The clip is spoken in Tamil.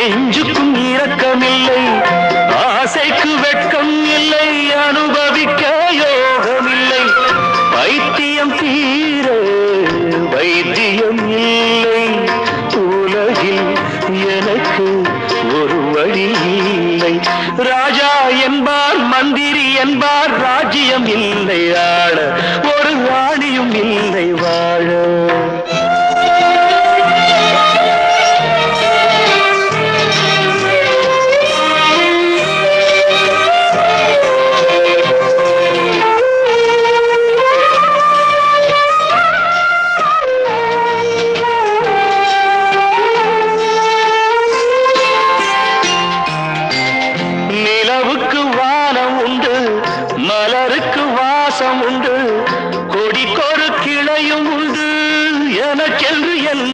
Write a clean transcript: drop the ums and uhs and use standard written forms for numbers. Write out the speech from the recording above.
நெஞ்சுக்கும் இரக்கமில்லை, ஆசைக்கு வெட்கம் இல்லை, அனுபவிக்க யோகமில்லை. பைத்தியம் தீர வைத்தியம் இல்லை, உலகில் எனக்கு ஒரு வழி இல்லை. ராஜா என்பார், மந்திரி என்பார், ராஜ்யம் இல்லை ஆள, ஒரு ராணியும் இல்லை வாழ.